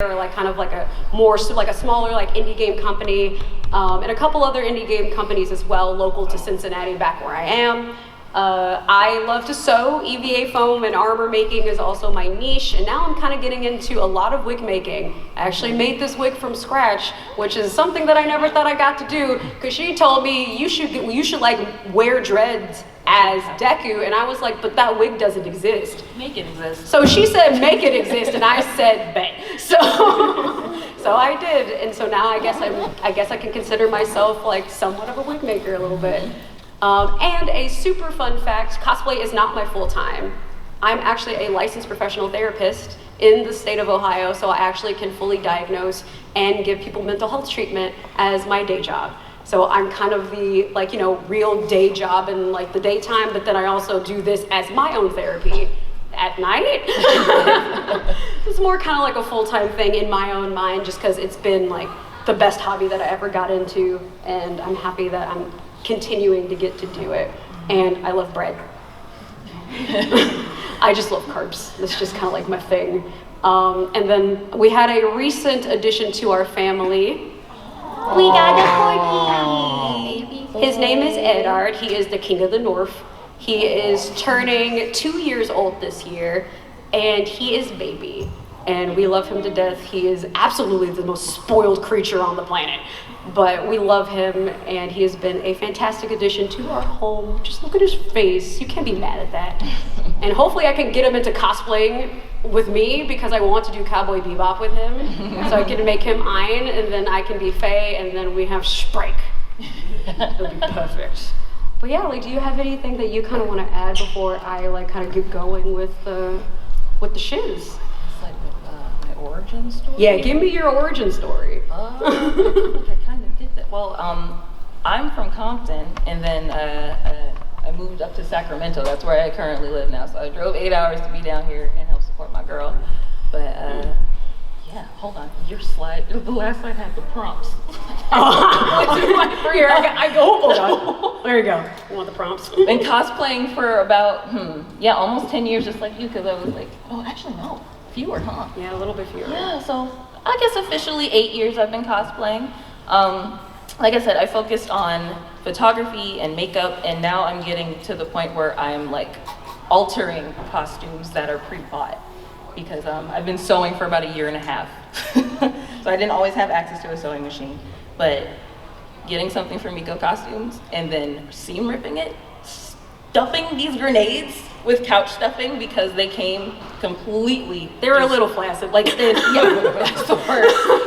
or like kind of like a more like a smaller like indie game company, and a couple other indie game companies as well, local to Cincinnati, back where I am. I love to sew. EVA foam and armor making is also my niche, and now I'm kind of getting into a lot of wig making. I actually made this wig from scratch, which is something that I never thought I got to do, because she told me you should like wear dreads as Deku, and I was like, but that wig doesn't exist. Make it exist. So she said, make it exist, and I said, bet. So I did, and so now I guess I can consider myself like somewhat of a wig maker a little bit. And a super fun fact, cosplay is not my full-time. I'm actually a licensed professional therapist in the state of Ohio, so I actually can fully diagnose and give people mental health treatment as my day job. So I'm kind of the, like, you know, real day job in like the daytime, but then I also do this as my own therapy at night. It's more kind of like a full-time thing in my own mind, just because it's been like the best hobby that I ever got into, and I'm happy that I'm continuing to get to do it. And I love bread. I just love carbs. That's just kind of like my thing. And then we had a recent addition to our family. We got a corgi. His name is Edard. He is the king of the north. He is turning 2 years old this year, and he is baby. And we love him to death. He is absolutely the most spoiled creature on the planet. But we love him, and he has been a fantastic addition to our home. Just look at his face. You can't be mad at that. And hopefully I can get him into cosplaying with me, because I want to do Cowboy Bebop with him. So I can make him Ein, and then I can be Faye, and then we have Sprite. It'll be perfect. But yeah, like, do you have anything that you kind of want to add before I like kind of get going with the shiz? It's like my origin story? Yeah, give me your origin story. I kind of did that. Well, I'm from Compton, and then I moved up to Sacramento. That's where I currently live now. So I drove 8 hours to be down here and help support my girl. But yeah, hold on. Your slide, the last slide had the prompts. Here, I go, hold on. There you go. You want the prompts? Been cosplaying for about, almost 10 years, just like you, because I was like, oh, actually, no, fewer, huh? Yeah, a little bit fewer. Yeah, so I guess officially 8 years I've been cosplaying. Like I said, I focused on photography and makeup, and now I'm getting to the point where I'm like altering costumes that are pre-bought, because I've been sewing for about 1.5 years. So I didn't always have access to a sewing machine, but getting something from Miko Costumes and then seam ripping it, stuffing these grenades with couch stuffing, because they came completely. They were a little flaccid, like this.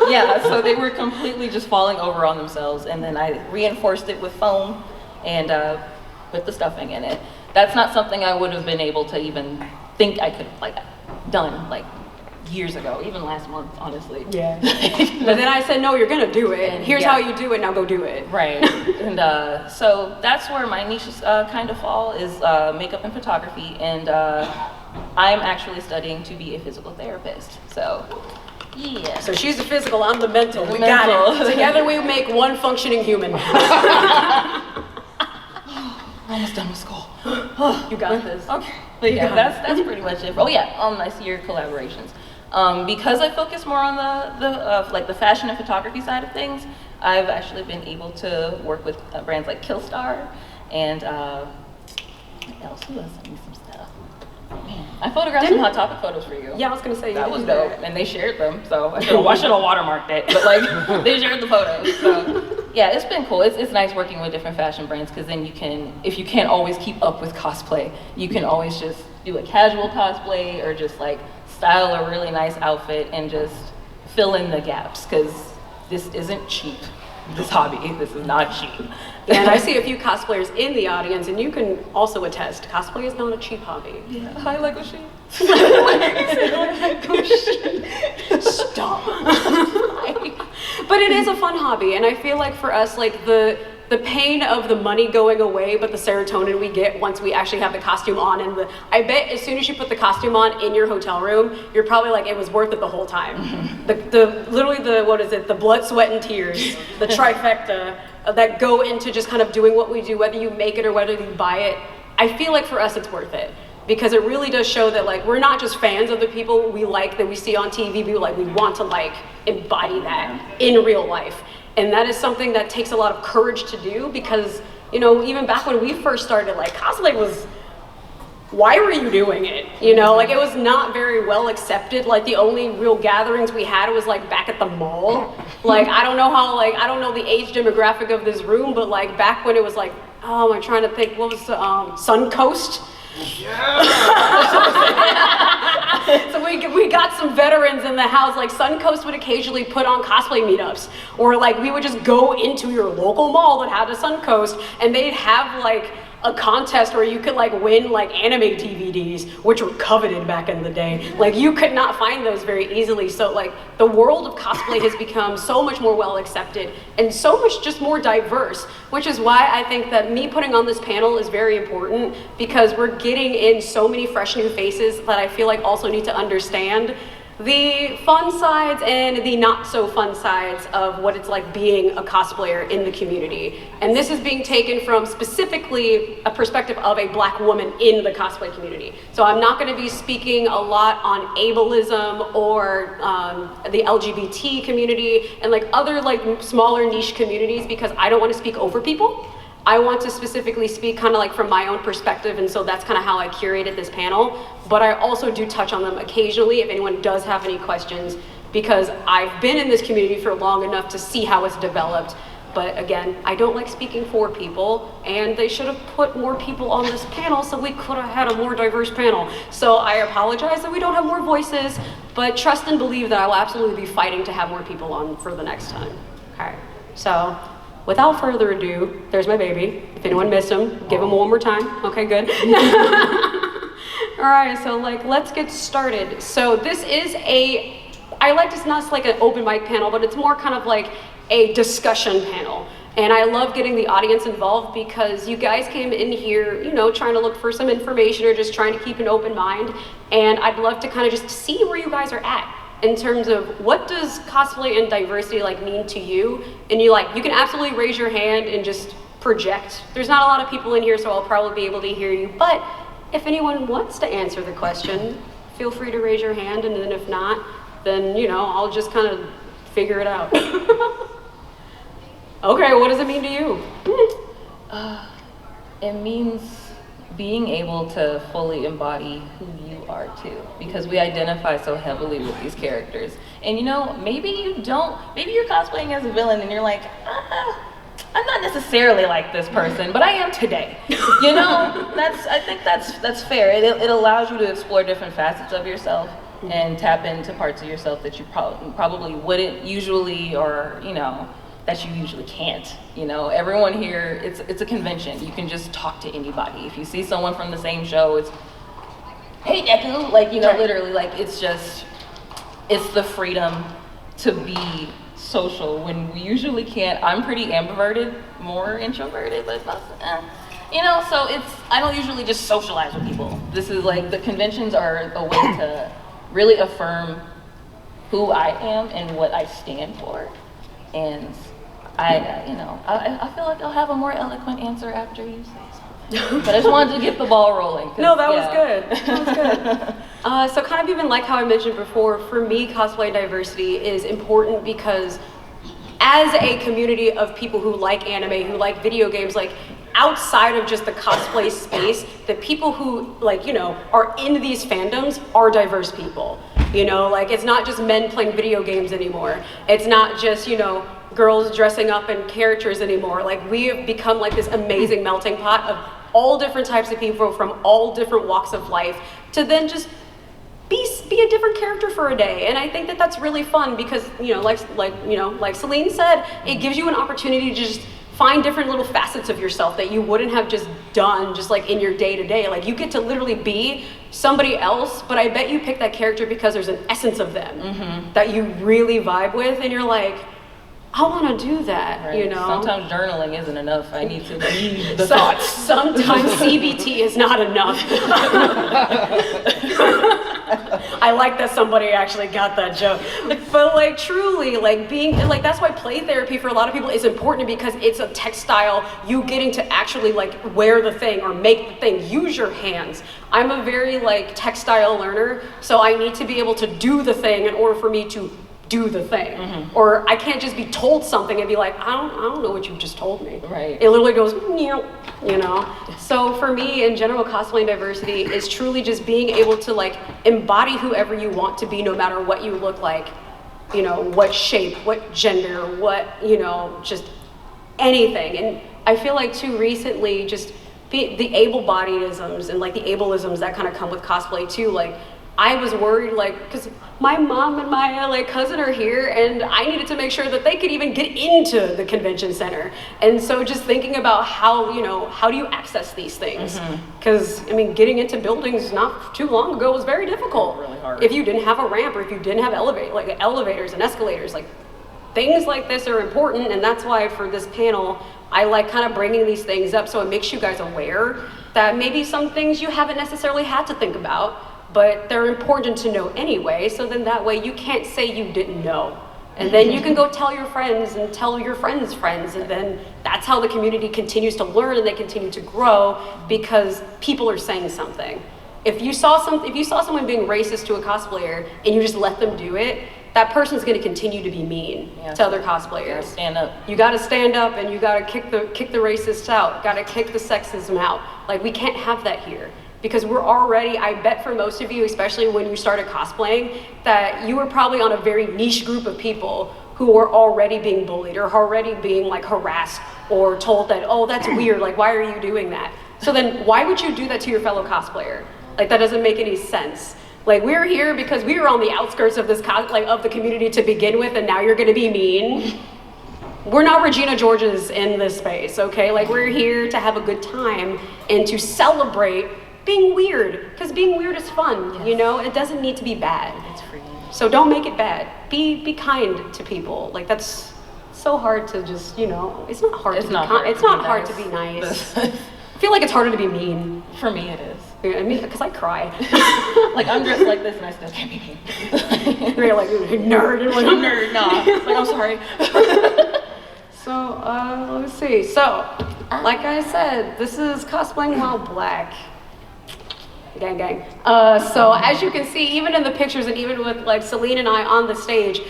Yeah, so they were completely just falling over on themselves, and then I reinforced it with foam and put the stuffing in it. That's not something I would have been able to even think I could like done like years ago, even last month, honestly. Yeah. But then I said, no, you're gonna do it. And here's how you do it, now go do it. Right. And so that's where my niches kind of fall, is makeup and photography. And I'm actually studying to be a physical therapist. So, yeah. So she's the physical, I'm the mental. We got it. Together we make one functioning human. Almost done with school. You got this. Okay. But yeah, that's pretty much it. Oh yeah, I see your collaborations. Because I focus more on the fashion and photography side of things, I've actually been able to work with brands like Killstar and what else? Who else sent me some stuff? Man, I photographed some Hot Topic photos for you. Yeah, I was gonna say that was dope, and they shared them. So I should have watermarked it, but like they shared the photos. So yeah, it's been cool. It's nice working with different fashion brands, because then you can, if you can't always keep up with cosplay, you can always just do a casual cosplay or just like style a really nice outfit and just fill in the gaps, because this isn't cheap. This hobby, this is not cheap. And I see a few cosplayers in the audience, and you can also attest, cosplay is not a cheap hobby. Yeah. Hi, Lego Sheep. Stop. But it is a fun hobby, and I feel like for us, like the pain of the money going away, but the serotonin we get once we actually have the costume on, and I bet as soon as you put the costume on in your hotel room, you're probably like, it was worth it the whole time. Literally the blood, sweat, and tears, the trifecta that go into just kind of doing what we do, whether you make it or whether you buy it. I feel like for us it's worth it, because it really does show that like we're not just fans of the people we like that we see on TV, we want to like embody that in real life. And that is something that takes a lot of courage to do, because, you know, even back when we first started, like cosplay was, why were you doing it? You know, like it was not very well accepted. Like the only real gatherings we had was like back at the mall. Like I don't know the age demographic of this room, but like back when it was like, oh, I'm trying to think, what was Suncoast? Yeah. So we got some veterans in the house. Like Suncoast would occasionally put on cosplay meetups, or like we would just go into your local mall that had a Suncoast, and they'd have like a contest where you could like win like anime DVDs, which were coveted back in the day. Like you could not find those very easily. So like the world of cosplay has become so much more well accepted and so much just more diverse, which is why I think that me putting on this panel is very important, because we're getting in so many fresh new faces that I feel like also need to understand the fun sides and the not so fun sides of what it's like being a cosplayer in the community. And this is being taken from specifically a perspective of a Black woman in the cosplay community. So I'm not going to be speaking a lot on ableism or the LGBT community and like other like smaller niche communities, because I don't want to speak over people. I want to specifically speak kind of like from my own perspective, and so that's kind of how I curated this panel. But I also do touch on them occasionally if anyone does have any questions, because I've been in this community for long enough to see how it's developed. But again, I don't like speaking for people, and they should have put more people on this panel so we could have had a more diverse panel. So I apologize that we don't have more voices, but trust and believe that I will absolutely be fighting to have more people on for the next time. Okay, so without further ado, there's my baby. If anyone missed him, give him one more time. Okay, good. All right, so like, let's get started. So this is I like this not like an open mic panel, but it's more kind of like a discussion panel. And I love getting the audience involved, because you guys came in here, you know, trying to look for some information or just trying to keep an open mind. And I'd love to kind of just see where you guys are at in terms of what does cosplay and diversity like mean to you. And you can absolutely raise your hand and just project. There's not a lot of people in here, so I'll probably be able to hear you. But if anyone wants to answer the question, feel free to raise your hand. And then if not, then, you know, I'll just kind of figure it out. Okay, what does it mean to you? It means being able to fully embody who you are too, because we identify so heavily with these characters. And you know, maybe you're cosplaying as a villain and you're like, I'm not necessarily like this person, but I am today. You know, I think that's fair. It allows you to explore different facets of yourself and tap into parts of yourself that you probably wouldn't usually, or, you know, that you usually can't. You know, everyone here, it's a convention. You can just talk to anybody. If you see someone from the same show, it's, hey, Deku, like, you know, literally, like, it's the freedom to be social when we usually can't. I'm pretty ambiverted, more introverted, but you know, so I don't usually just socialize with people. This is like, the conventions are a way to really affirm who I am and what I stand for. And I feel like I'll have a more eloquent answer after you say something. But I just wanted to get the ball rolling. No, that was good. That was good. So kind of even like how I mentioned before, for me, cosplay diversity is important because as a community of people who like anime, who like video games, like outside of just the cosplay space, the people who like, you know, are in these fandoms are diverse people. You know, like it's not just men playing video games anymore. It's not just, you know, girls dressing up in characters anymore. Like we have become like this amazing melting pot of all different types of people from all different walks of life to then just be a different character for a day. And I think that that's really fun because, you know, like Celine said, it gives you an opportunity to just find different little facets of yourself that you wouldn't have just done just like in your day-to-day. Like you get to literally be somebody else, but I bet you pick that character because there's an essence of them that you really vibe with, and you're like, I want to do that, right. You know? Sometimes journaling isn't enough. I need to read the thoughts. Sometimes CBT is not enough. I like that somebody actually got that joke. But like truly, like being, and like that's why play therapy for a lot of people is important, because it's a textile, you getting to actually like wear the thing or make the thing, use your hands. I'm a very like textile learner, so I need to be able to do the thing in order for me to do the thing. Or I can't just be told something and be like, I don't know what you just told me. Right. It literally goes, you know? So for me, in general, cosplay and diversity is truly just being able to like embody whoever you want to be, no matter what you look like, you know, what shape, what gender, what, you know, just anything. And I feel like too recently, just the able-bodiedisms and like the ableisms that kind of come with cosplay too, like I was worried, like, because my mom and my like cousin are here, and I needed to make sure that they could even get into the convention center. And so just thinking about how, you know, how do you access these things? Because I mean, getting into buildings not too long ago was very difficult. Really hard. If you didn't have a ramp, or if you didn't have elevators and escalators, like things like this are important. And that's why for this panel, I like kind of bringing these things up, so it makes you guys aware that maybe some things you haven't necessarily had to think about, but they're important to know anyway, so then that way you can't say you didn't know. And then you can go tell your friends and tell your friends' friends, and then that's how the community continues to learn and they continue to grow, because people are saying something. If you saw someone being racist to a cosplayer and you just let them do it, that person's gonna continue to be mean to other cosplayers. You gotta stand up. You gotta stand up, and you gotta kick the racists out, gotta kick the sexism out. Like, we can't have that here. Because we're already, I bet for most of you, especially when you started cosplaying, that you were probably on a very niche group of people who were already being bullied or already being like harassed or told that, oh, that's weird, like why are you doing that? So then why would you do that to your fellow cosplayer? Like, that doesn't make any sense. Like, we're here because we were on the outskirts of this of the community to begin with, and now you're gonna be mean. We're not Regina Georges in this space, okay? Like, we're here to have a good time and to celebrate being weird, because being weird is fun, you know? It doesn't need to be bad. It's free. So don't make it bad. Be kind to people. Like, that's so hard to just, you know, it's not hard to be kind. It's not hard to be nice. I feel like it's harder to be mean. For me, it is. Yeah, I mean, because I cry. Like, I'm dressed like this and I still can't be mean. You're like, nerd. And like, Nerd, nah. Like, I'm sorry. So, let's see. So, like I said, this is cosplaying while black. Gang, gang. So as you can see, even in the pictures and even with like Celine and I on the stage,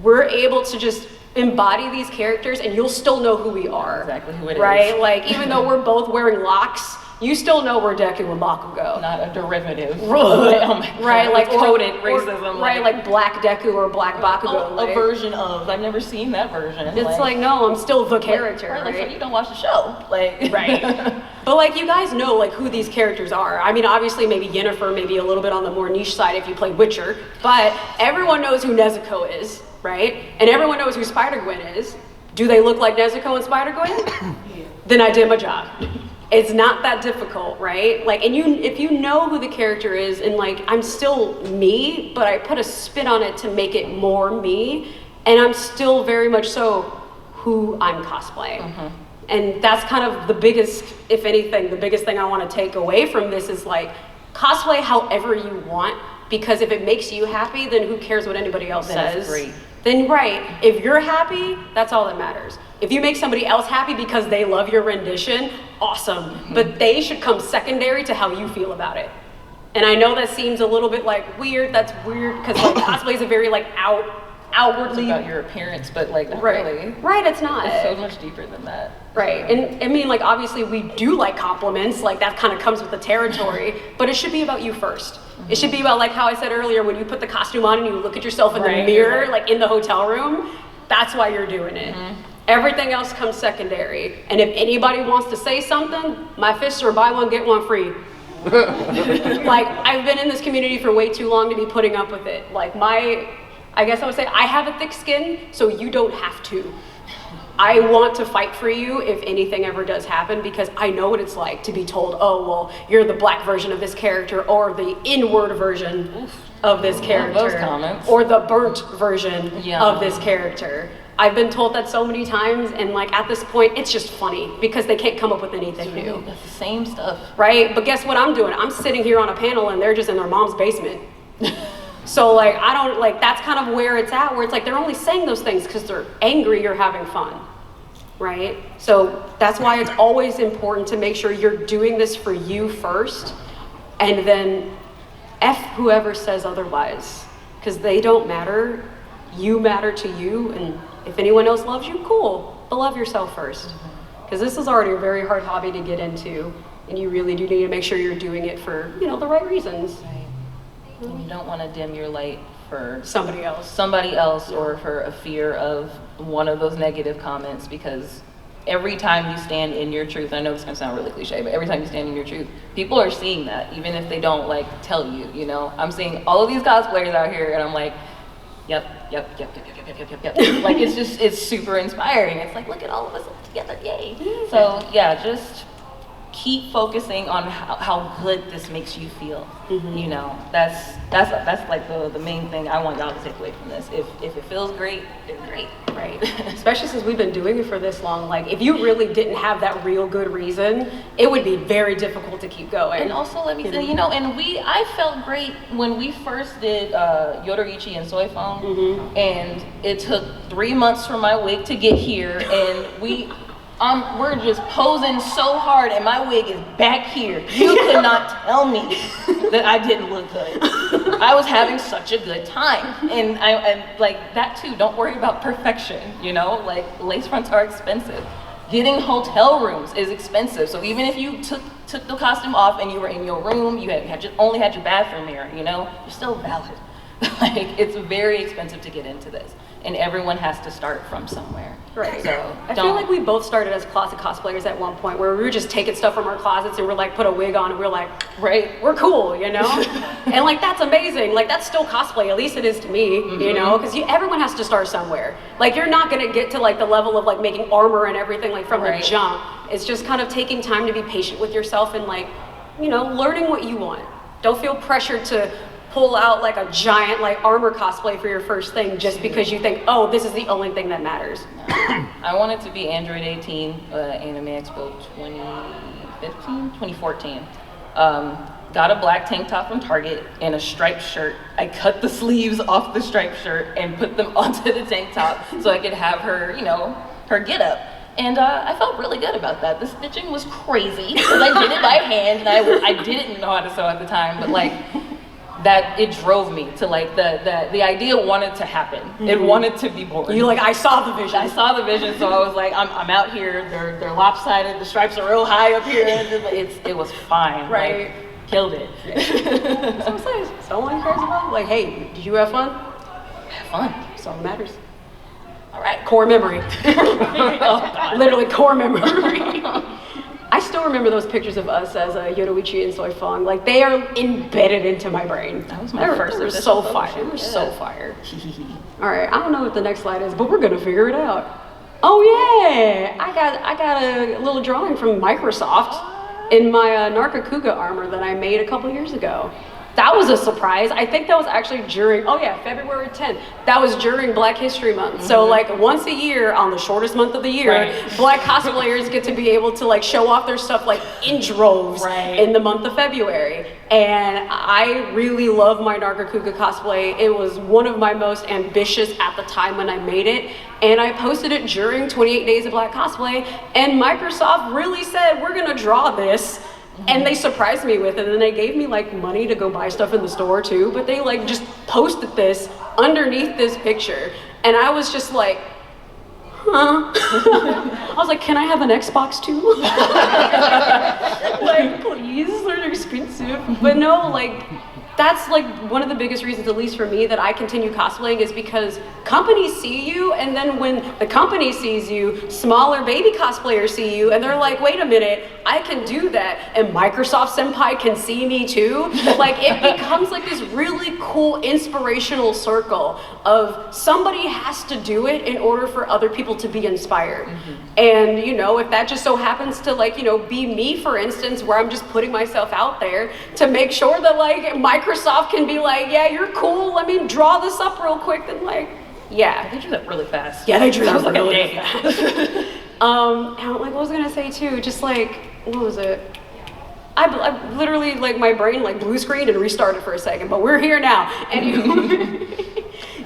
we're able to just embody these characters and you'll still know who we are. Exactly who it is. Right? Like, even though we're both wearing locks, you still know we're Deku and Bakugo. Not a derivative. Right, like coded racism. Right, like Black Deku or Black Bakugo. A version of. I've never seen that version. It's like, no, I'm still the character, right? Like, so you don't watch the show. Like, right. But like, you guys know like who these characters are. I mean, obviously maybe Yennefer, maybe a little bit on the more niche side if you play Witcher, but everyone knows who Nezuko is, right? And everyone knows who Spider-Gwen is. Do they look like Nezuko and Spider-Gwen? Then I did my job. It's not that difficult, right? Like, and if you know who the character is, and like, I'm still me, but I put a spin on it to make it more me, and I'm still very much so who I'm cosplaying. And that's kind of the biggest, if anything, the biggest thing I want to take away from this is like, cosplay however you want, because if it makes you happy, then who cares what anybody else says? Great. Then right, if you're happy, that's all that matters. If you make somebody else happy because they love your rendition, awesome. But they should come secondary to how you feel about it. And I know that seems a little bit like weird, that's weird, because like cosplay is a very like outwardly. It's about your appearance, but like not right. really. Right, it's not. It's so much deeper than that. Right, and I mean, like, obviously we do like compliments, like that kind of comes with the territory, but it should be about you first. It should be about, like how I said earlier, when you put the costume on and you look at yourself in the mirror, like in the hotel room, that's why you're doing it. Everything else comes secondary. And if anybody wants to say something, my fists are buy one, get one free. Like, I've been in this community for way too long to be putting up with it. Like, I guess I would say, I have a thick skin, so you don't have to. I want to fight for you if anything ever does happen, because I know what it's like to be told, oh, well, you're the black version of this character, or the N-word version of this character, those comments. or the burnt version of this character. I've been told that so many times, and like at this point, it's just funny because they can't come up with anything new. It's the same stuff. Right? But guess what I'm doing? I'm sitting here on a panel and they're just in their mom's basement. So like, I don't, like, that's kind of where it's at, where it's like they're only saying those things because they're angry you're having fun, right? So that's why it's always important to make sure you're doing this for you first, and then F whoever says otherwise, because they don't matter. You matter to you, and if anyone else loves you, cool, but love yourself first. Because this is already a very hard hobby to get into, and you really do need to make sure you're doing it for, you know, the right reasons. Right. And you don't want to dim your light for Somebody else, or for a fear of one of those negative comments, because every time you stand in your truth, I know this is going to sound really cliche, but every time you stand in your truth, people are seeing that, even if they don't like tell you, you know. I'm seeing all of these cosplayers out here, and I'm like, yep. Like, it's super inspiring. It's like, look at all of us together, yay. So yeah, just keep focusing on how good this makes you feel. You know, that's like the main thing I want y'all to take away from this. If it feels great, it's great. Right. Especially since we've been doing it for this long. Like, if you really didn't have that real good reason, it would be very difficult to keep going. And also, let me say, you know, and I felt great when we first did Yoruichi and Soy Phone, and it took 3 months for my wig to get here, and we're just posing so hard, and my wig is back here. You could not tell me that I didn't look good. I was having such a good time, and I like that too. Don't worry about perfection. You know, like, lace fronts are expensive. Getting hotel rooms is expensive. So even if you took the costume off and you were in your room, you only had your bathroom mirror. You know, you're still valid. Like, it's very expensive to get into this, and everyone has to start from somewhere. Right. So I feel like we both started as closet cosplayers at one point, where we were just taking stuff from our closets and we're like, put a wig on, and we're like, right, we're cool, you know? And like, that's amazing. Like, that's still cosplay, at least it is to me, you know? Because everyone has to start somewhere. Like, you're not gonna get to like the level of like making armor and everything like from the jump. It's just kind of taking time to be patient with yourself and like, you know, learning what you want. Don't feel pressured to pull out like a giant like armor cosplay for your first thing just because you think, oh, this is the only thing that matters. I wanted to be Android 18, Anime Expo 2014. Got a black tank top from Target and a striped shirt. I cut the sleeves off the striped shirt and put them onto the tank top so I could have her, you know, her get up. And I felt really good about that. The stitching was crazy because I did it by hand, and I didn't know how to sew at the time, but like, that it drove me to like the idea wanted to happen. It wanted to be born. You like, I saw the vision. I saw the vision, so I was like, I'm out here. They're lopsided. The stripes are real high up here. It was fine. Right. Like, killed it. So I'm saying, someone cares about it. Like, hey, did you have fun? Have fun. That's all that matters. All right. Core memory. Oh, Literally core memory. I still remember those pictures of us as a Yoruichi and Soy Fong. Like, they are embedded into my brain. That was my first. They were so fire. They were so fire. All right, I don't know what the next slide is, but we're gonna figure it out. Oh yeah, I got a little drawing from Microsoft in my Narkakuga armor that I made a couple years ago. That was a surprise. I think that was actually during, February 10th. That was during Black History Month. So like once a year, on the shortest month of the year, Black cosplayers get to be able to like show off their stuff like in droves in the month of February. And I really love my Narkakuga cosplay. It was one of my most ambitious at the time when I made it. And I posted it during 28 Days of Black Cosplay. And Microsoft really said, we're gonna draw this. And they surprised me with it, and they gave me like money to go buy stuff in the store too, but they like just posted this underneath this picture, and I was just like, huh? I was like, can I have an Xbox too? Like, please, they're expensive. But no, like, that's like one of the biggest reasons, at least for me, that I continue cosplaying is because companies see you, and then when the company sees you, smaller baby cosplayers see you, and they're like, wait a minute, I can do that, and Microsoft Senpai can see me too. Like, it becomes like this really cool inspirational circle of somebody has to do it in order for other people to be inspired. And you know, if that just so happens to like, you know, be me, for instance, where I'm just putting myself out there to make sure that like Microsoft can be like, yeah, you're cool, let me draw this up real quick, then like, yeah. They drew that really fast. Yeah, they drew that like really fast. And like, what was I gonna say too? Just like, what was it? I literally, like, my brain, like, blue screened and restarted for a second, but we're here now. And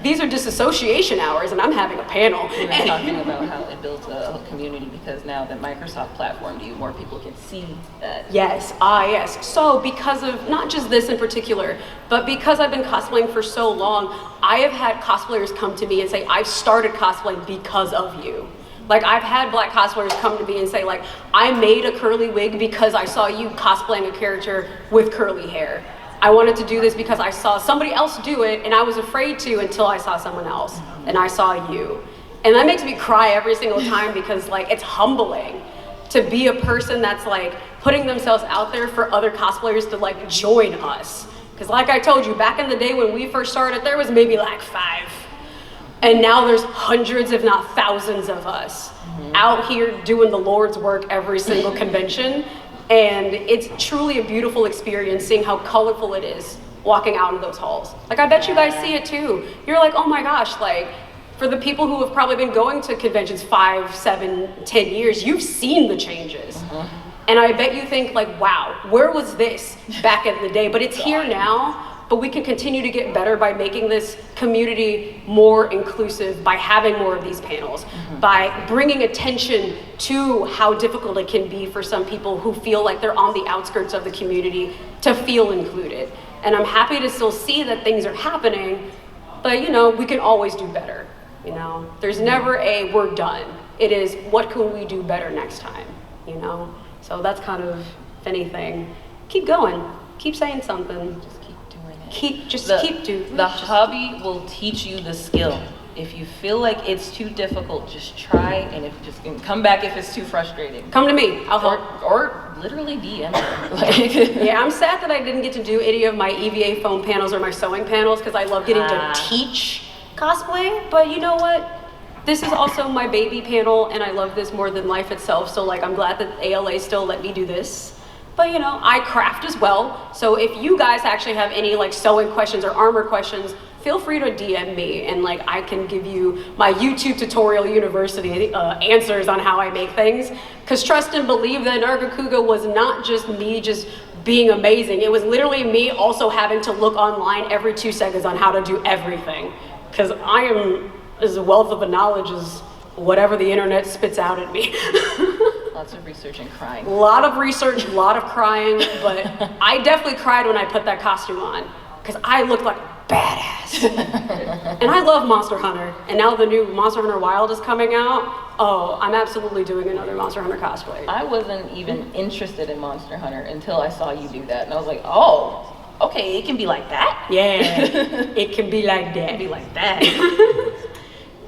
these are disassociation hours, and I'm having a panel. We were talking about how it built a community because now that Microsoft platformed you, more people can see that. Yes, yes. So because of, not just this in particular, but because I've been cosplaying for so long, I have had cosplayers come to me and say, I've started cosplaying because of you. Like, I've had Black cosplayers come to me and say, like, I made a curly wig because I saw you cosplaying a character with curly hair. I wanted to do this because I saw somebody else do it, and I was afraid to until I saw someone else, and I saw you. And that makes me cry every single time because, like, it's humbling to be a person that's, like, putting themselves out there for other cosplayers to, like, join us. Because like I told you, back in the day when we first started, there was maybe like 5. And now there's hundreds, if not thousands of us out here doing the Lord's work every single convention. And it's truly a beautiful experience seeing how colorful it is walking out in those halls. Like, I bet you guys see it too. You're like, oh my gosh, like, for the people who have probably been going to conventions 5, 7, 10 years, you've seen the changes. And I bet you think, like, wow, where was this back in the day? But it's here now. But we can continue to get better by making this community more inclusive, by having more of these panels, by bringing attention to how difficult it can be for some people who feel like they're on the outskirts of the community to feel included. And I'm happy to still see that things are happening, but, you know, we can always do better. You know, there's never a we're done. It is, what can we do better next time, you know? So that's kind of, if anything, keep going, keep saying something. Keep doing. The hobby will teach you the skill. If you feel like it's too difficult, just try, and if just come back if it's too frustrating. Come to me, I'll help. Or literally DM me. Yeah, I'm sad that I didn't get to do any of my EVA foam panels or my sewing panels because I love getting to teach cosplay. But you know what? This is also my baby panel, and I love this more than life itself. So, like, I'm glad that ALA still let me do this. But, you know, I craft as well. So if you guys actually have any, like, sewing questions or armor questions, feel free to DM me, and, like, I can give you my YouTube tutorial university answers on how I make things. Because trust and believe that Akakioga was not just me just being amazing. It was literally me also having to look online every 2 seconds on how to do everything. Because I am as wealth of a knowledge as whatever the internet spits out at me. Lots of research and crying. A lot of research, a lot of crying, but I definitely cried when I put that costume on because I looked like a badass. And I love Monster Hunter, and now the new Monster Hunter Wild is coming out. Oh, I'm absolutely doing another Monster Hunter cosplay. I wasn't even interested in Monster Hunter until I saw you do that, and I was like, oh, okay, it can be like that? Yeah, it can be like that. It can be like that.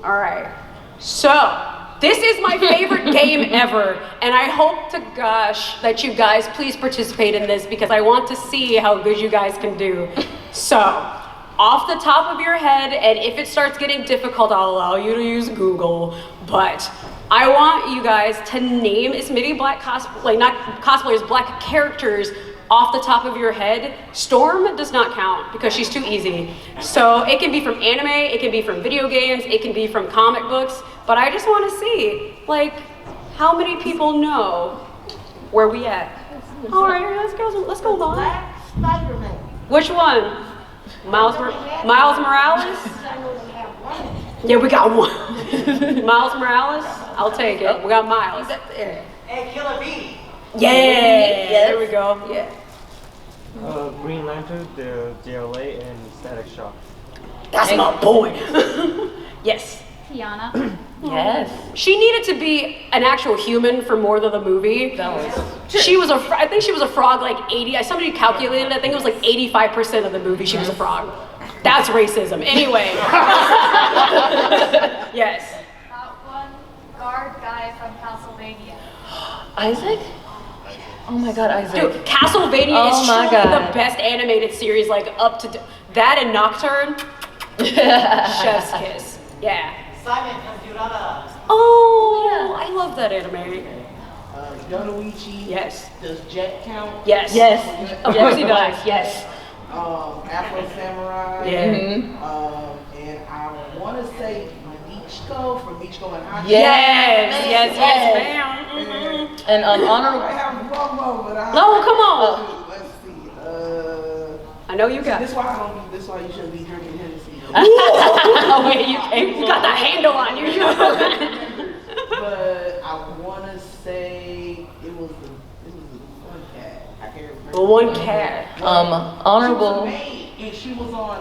All right, so this is my favorite game ever, and I hope to gosh that you guys please participate in this because I want to see how good you guys can do. So, off the top of your head, and if it starts getting difficult, I'll allow you to use Google, but I want you guys to name as many Black cosplay, not cosplayers, Black characters off the top of your head. Storm does not count because she's too easy. So it can be from anime, it can be from video games, it can be from comic books, but I just want to see, like, how many people know where we at? All right, let's go on. Black Spider-Man. Which one? Miles Morales? Yeah, we got one. Miles Morales? I'll take it. We got Miles. And Killer Bee. Yeah, there we go. Yeah. Green Lantern, the JLA, and Static Shock. That's my boy. Yes. Tiana. Yes. She needed to be an actual human for more than the movie. That was She was I think she was a frog like 80. Somebody calculated, I think it was like 85% of the movie she was a frog. That's racism. Anyway. Yes. That one guard guy from Castlevania. Isaac? Oh my god, Isaac. Dude, Castlevania is truly the best animated series, like up to that and Nocturne. Chef's kiss. Yeah. Simon Computer. Oh, I love that anime. Yoruichi. Yes. Does Jet count? Yes. Yes. Of course he does. Yes. Afro Samurai. Yeah. And I want to say Michiko from Michiko and Hachi. Yes, ma'am. Mm-hmm. And I have more, but I. No, come on. Let's see. I know you got. This why I don't. This why you shouldn't be drinking Hennessy. Oh, wait, You got that handle on you. But I want to say it was the one cat. I can't remember. The one cat. Honorable. She was a maid, and she was on.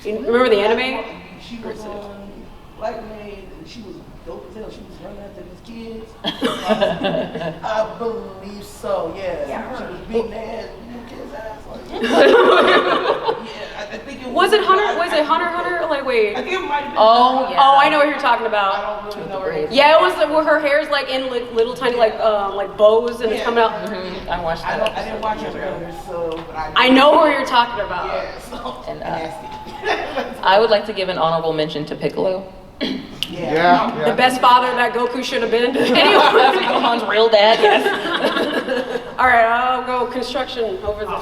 Remember the anime? She was on Black Maid, and she was dope as hell. She was running after these kids. I believe so. Yeah. She was beating ass, kids' ass. Like, yeah, I think it Was it Hunter? Was it Hunter? Like, wait. I think it might have been. Oh, yeah. Oh, I know what you're talking I about. don't really know her. Yeah, it was where her hair's like in little tiny like bows and it's coming out. I watched I that. didn't watch it earlier, so but I know who you're talking about. Yeah, so And, nasty. I would like to give an honorable mention to Piccolo. Yeah. The best father that Goku should have been. Anyway. Gohan's real dad, yes. All right, I'll go construction over there.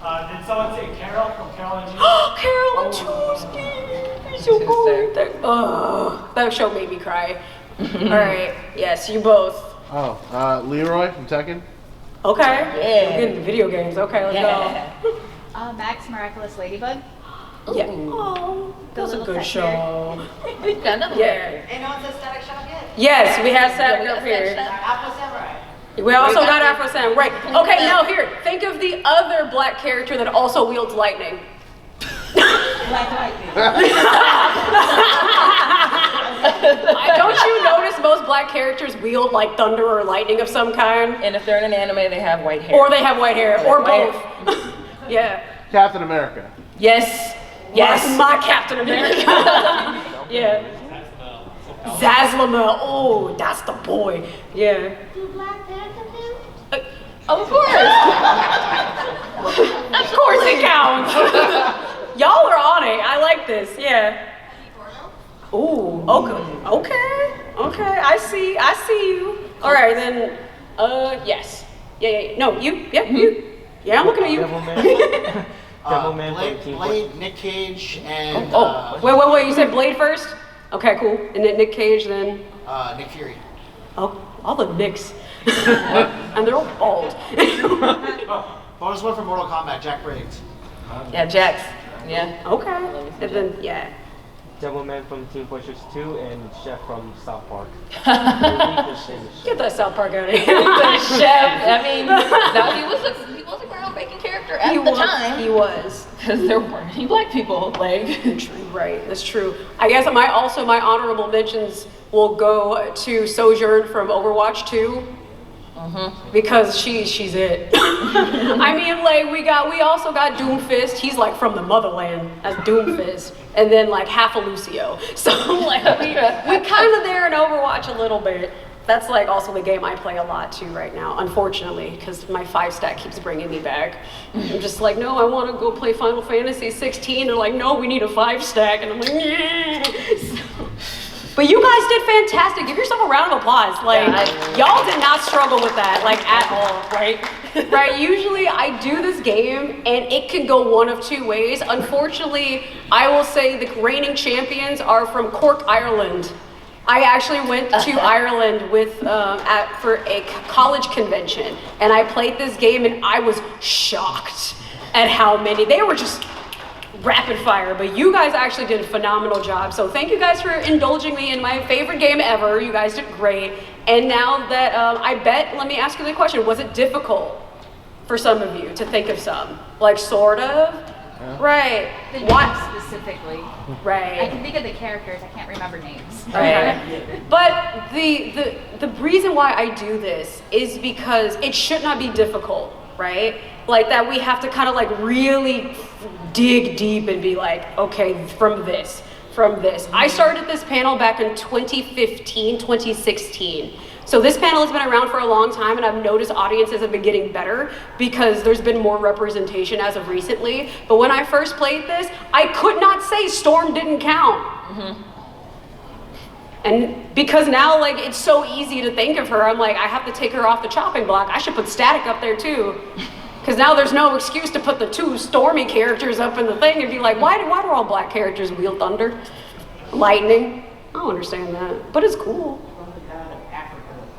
Did someone say Carol from Carol and Judy? Carol and Tuesday. So Tuesday. That show made me cry. All right, yes, you both. Oh, Leroy from Tekken. Okay. Yeah. We're getting the video games. Okay, let's go. Max Miraculous Ladybug. Yeah. Oh, that was a little good pet show. We've got another Yeah. And on the static shop yet? Yes, we have Yeah, we Saturday got up here. Apple Samurai. We also got Afro Sam. Right. Okay, now here. Think of the other black character that also wields lightning. Black Lightning. Don't you notice most black characters wield like thunder or lightning of some kind? And if they're in an anime, they have white hair. Or they have white hair, or White both. Yeah. Captain America. Yes. Yes. My Captain America. Yeah. Zaslama. Oh, that's the boy. Yeah. Do Black Panther count? Of course. Of course it counts. Y'all are on it. I like this. Yeah. Ooh. Okay. I see you. All right then. Yes. Yeah. No, you. Yeah. You. Yeah, I'm looking at you. Devilman. Devilman from Team Blade, Nick Cage, and Wait. You said Blade first? Okay, cool. And then Nick Cage, then. Nick Fury. Oh, all the Nicks. And they're all bald. Bonus one from Mortal Kombat, Jack Briggs. Yeah, Jax. Yeah. Okay. And then, yeah. Devilman from Team Fortress 2 and Chef from South Park. Get that South Park out of here. Chef. I mean, no, he was a groundbreaking character at the time. He was. Because there weren't any black people. Like. Right, that's true. I guess my honorable mentions will go to Sojourn from Overwatch 2. Because she's it. I mean, like we also got Doomfist. He's like from the motherland as Doomfist, and then like half a Lucio. So like we kind of there in Overwatch a little bit. That's like also the game I play a lot too right now, unfortunately, because my 5-stack keeps bringing me back. I'm just like, no, I want to go play Final Fantasy 16. They're like, no, we need a 5-stack, and I'm like, yeah. But you guys did fantastic. Give yourself a round of applause. Like, y'all did not struggle with that, like, at all, right? Right, usually I do this game, and it can go one of two ways. Unfortunately, I will say the reigning champions are from Cork, Ireland. I actually went to Ireland for a college convention, and I played this game, and I was shocked at how many. They were just rapid fire, but you guys actually did a phenomenal job. So thank you guys for indulging me in my favorite game ever. You guys did great. And now that let me ask you the question, was it difficult for some of you to think of some? Like sort of? Yeah. Right. The names specifically. Right. I can think of the characters, I can't remember names. Right. But the reason why I do this is because it should not be difficult, right? Like that we have to kind of like really dig deep and be like, okay, from this. I started this panel back in 2015, 2016. So this panel has been around for a long time, and I've noticed audiences have been getting better because there's been more representation as of recently. But when I first played this, I could not say Storm didn't count. And because now, like, it's so easy to think of her, I'm like, I have to take her off the chopping block. I should put Static up there too. Because now there's no excuse to put the two Stormy characters up in the thing and be like, why do all black characters wield thunder? Lightning? I don't understand that, but it's cool.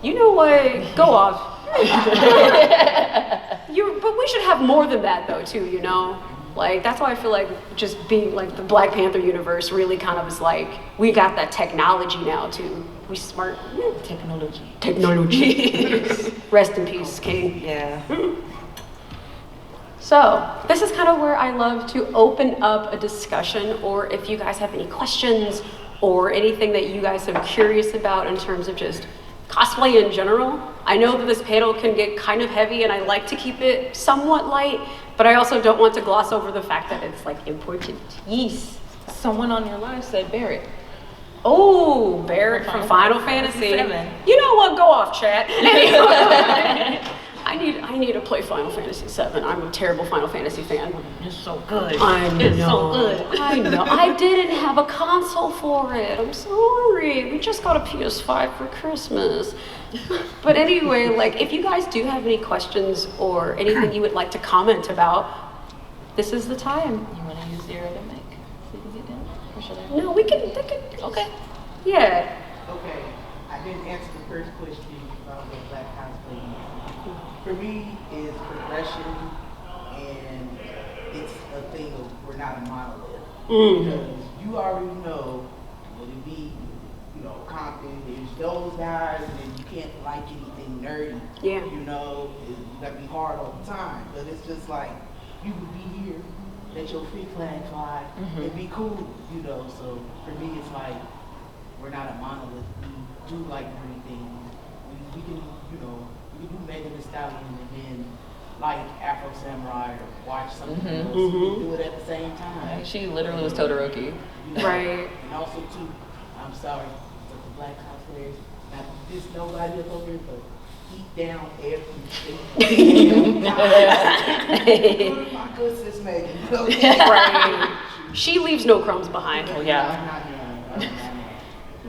You know what? Go off. But we should have more than that though too, you know? Like, that's why I feel like just being like the Black Panther universe really kind of is like, we got that technology now too. We smart. Technology. Rest in peace, King. Yeah. So, this is kind of where I love to open up a discussion, or if you guys have any questions or anything that you guys are curious about in terms of just cosplay in general. I know that this panel can get kind of heavy and I like to keep it somewhat light, but I also don't want to gloss over the fact that it's like important. Yes. Someone on your live said Barrett. Oh, Barrett from Final Fantasy. 7. You know what? Go off, chat. Anyway, I need to play Final Fantasy 7. I'm a terrible Final Fantasy fan. It's so good. I know. It's so good. I know. I didn't have a console for it. I'm sorry. We just got a PS5 for Christmas. But anyway, like, if you guys do have any questions or anything you would like to comment about, this is the time. You want to use zero to make so you can get down? Or should I? No, we can. Okay. Yeah. Okay, I didn't answer the first question about what Black cosplay is. For me, it's progression, and it's a thing of we're not a monolith. Because you already know, whether it be, you know, Compton, there's those guys, and then you can't like anything nerdy. Yeah. You know, you gotta be hard all the time. But it's just like, you would be here, let your free flag fly, and be cool, you know. So for me, it's like, we're not a monolith. We do like great things. We can, you know, we can do Megan Thee Stallion and then like Afro Samurai or watch something else. We can do it at the same time. She literally was Todoroki. You know? Right. And also too, I'm sorry, but the Black cosplayers, not this nobody up over here, but eat down everything. My good sis Megan. Right. She leaves no crumbs behind. Oh, yeah. I'm not doing.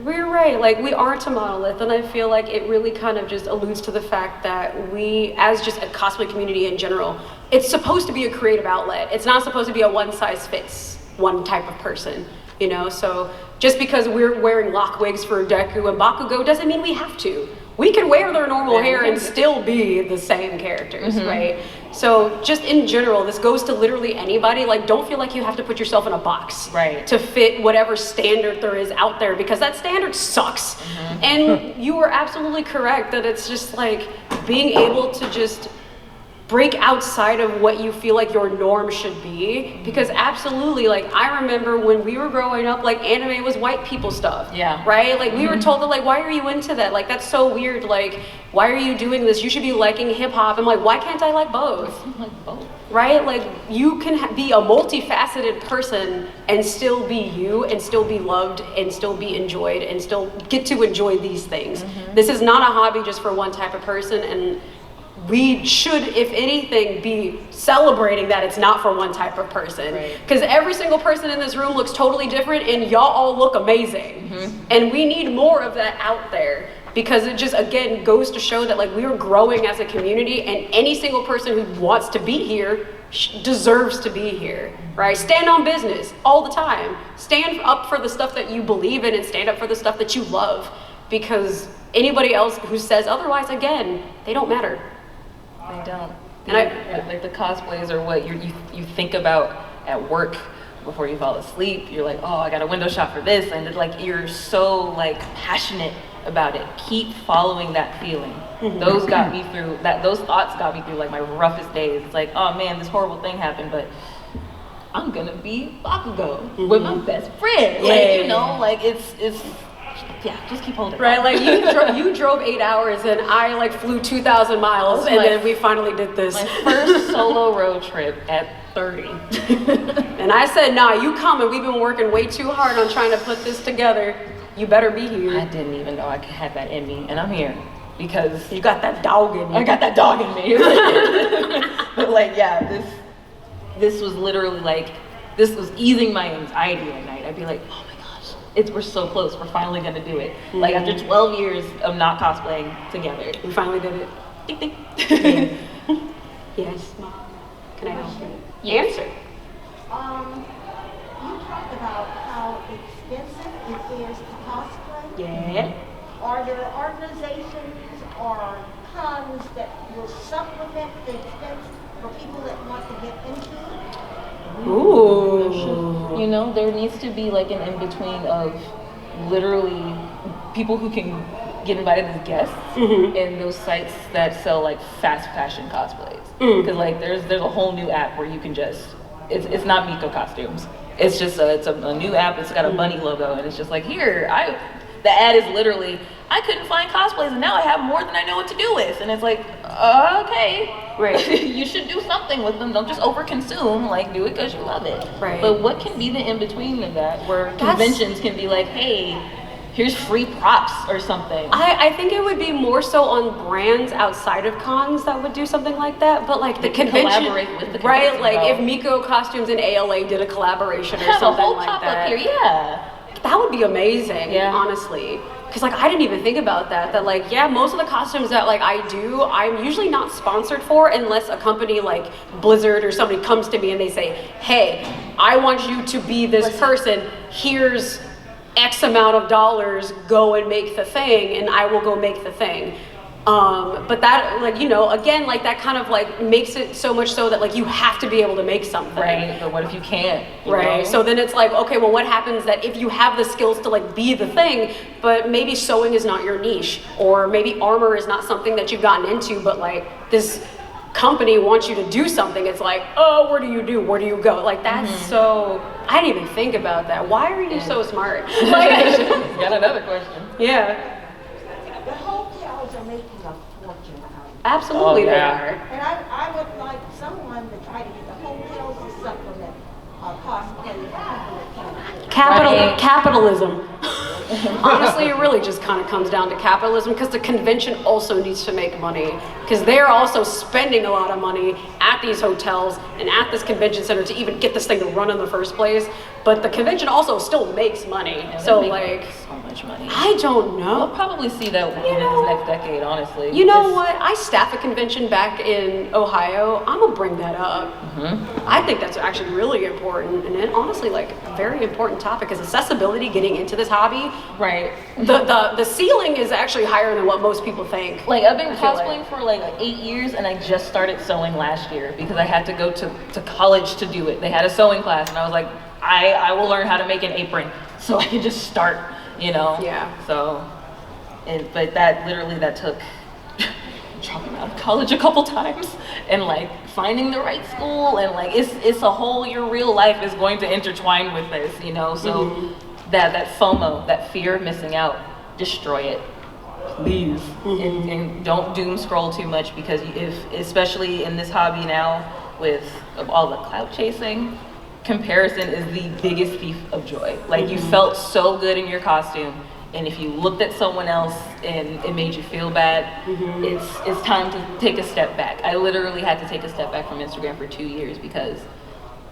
We're right, like we aren't a monolith, and I feel like it really kind of just alludes to the fact that we, as just a cosplay community in general, it's supposed to be a creative outlet. It's not supposed to be a one-size-fits-one type of person, you know? So just because we're wearing lock wigs for Deku and Bakugo doesn't mean we have to. We can wear their normal hair and still be the same characters, right? So just in general, this goes to literally anybody. Like, don't feel like you have to put yourself in a box to fit whatever standard there is out there, because that standard sucks. And you were absolutely correct that it's just like being able to just break outside of what you feel like your norm should be, because absolutely, like, I remember when we were growing up, like, anime was white people stuff, right? Like, we were told that, like, why are you into that? Like, that's so weird. Like, why are you doing this? You should be liking hip-hop. I'm like, why can't I like both? Right? Like, you can be a multifaceted person and still be you and still be loved and still be enjoyed and still get to enjoy these things. This is not a hobby just for one type of person, and we should, if anything, be celebrating that it's not for one type of person. Because every single person in this room looks totally different, and y'all all look amazing. And we need more of that out there, because it just, again, goes to show that, like, we are growing as a community, and any single person who wants to be here deserves to be here, right? Stand on business all the time. Stand up for the stuff that you believe in and stand up for the stuff that you love, because anybody else who says otherwise, again, they don't matter. They don't. And like the cosplays are what you think about at work before you fall asleep. You're like, oh, I got a window shop for this, and it's like you're so like passionate about it. Keep following that feeling. Those got me through that. Those thoughts got me through like my roughest days. It's like, oh man, this horrible thing happened, but I'm gonna be Bakugo with my best friend. Like, you know, like it's. Yeah, just keep holding. Right, like you drove 8 hours and I like flew 2,000 miles, and then we finally did this. My first solo road trip at 30. And I said, nah, you come, and we've been working way too hard on trying to put this together. You better be here. I didn't even know I had that in me, and I'm here because you got that dog in me. I got that dog in me. But like, yeah, this was literally like, this was easing my anxiety at night. I'd be like, oh my gosh, we're so close. We're finally gonna do it. Like after 12 years of not cosplaying together, we finally did it. Ding, ding. Yes, Mom. Can I help you? Answer. You talked about how expensive it is to cosplay. Yeah. Are there organizations or cons that will supplement the expense for people that want to get into it? Ooh. You know, there needs to be like an in-between of literally people who can get invited as guests in those sites that sell like fast fashion cosplays. Because like there's a whole new app where you can just, it's not Miko costumes. It's just it's a new app. It's got a bunny logo, and it's just like the ad is literally, I couldn't find cosplays, and now I have more than I know what to do with. And it's like, okay, right. You should do something with them. Don't just overconsume. Like, do it because you love it. Right. But what can be the in between of that, where conventions can be like, hey, here's free props or something? I think it would be more so on brands outside of cons that would do something like that, but like the convention, collaborate with the right? convention, Like though. if Miko Costumes and ALA did a collaboration or Have a something whole like pop that. up here, yeah. That would be amazing, Yeah. honestly. Because like I didn't even think about that. That like, yeah, most of the costumes that like I do, I'm usually not sponsored for unless a company like Blizzard or somebody comes to me and they say, hey, I want you to be this person. Here's X amount of dollars, go and make the thing, and I will go make the thing. But that, like, you know, again, like that kind of like makes it so much so that like you have to be able to make something. Right, but what if you can't? You Right. know? So then it's like, okay, well, what happens that if you have the skills to like be the thing, but maybe sewing is not your niche, or maybe armor is not something that you've gotten into, but like this company wants you to do something. It's like, oh, what do you do? Where do you go? Like that's so. I didn't even think about that. Why are you so smart? Like, Got another question. yeah, The hotels are making a fortune out of it. absolutely Oh, they yeah. are. And I would like someone to try to get the hotels to supplement cosplay for people that can't afford it. Capitalism. Honestly, it really just kind of comes down to capitalism because the convention also needs to make money because they're also spending a lot of money at these hotels and at this convention center to even get this thing to run in the first place. But the convention also still makes money. Yeah, they So make like, so much money. I don't know. We'll probably see that within know- this next decade, honestly. You know It's- what? I staff a convention back in Ohio. I'm gonna bring that up. I think that's actually really important, and then honestly, like a very important topic is accessibility. Getting into this hobby, Right. the ceiling is actually higher than what most people think. Like I've been I feel cosplaying for like 8 years, and I just started sewing last year because I had to go to college to do it. They had a sewing class, and I was like, I will learn how to make an apron so I can just start, you know? Yeah. So, but that took dropping out of college a couple times and like finding the right school, and like it's a whole, your real life is going to intertwine with this, you know? So that FOMO, that fear of missing out, destroy it. Please. And don't doom scroll too much, because especially in this hobby now with all the clout chasing, comparison is the biggest thief of joy. Like you felt so good in your costume, and if you looked at someone else and it made you feel bad, it's time to take a step back. I literally had to take a step back from Instagram for 2 years because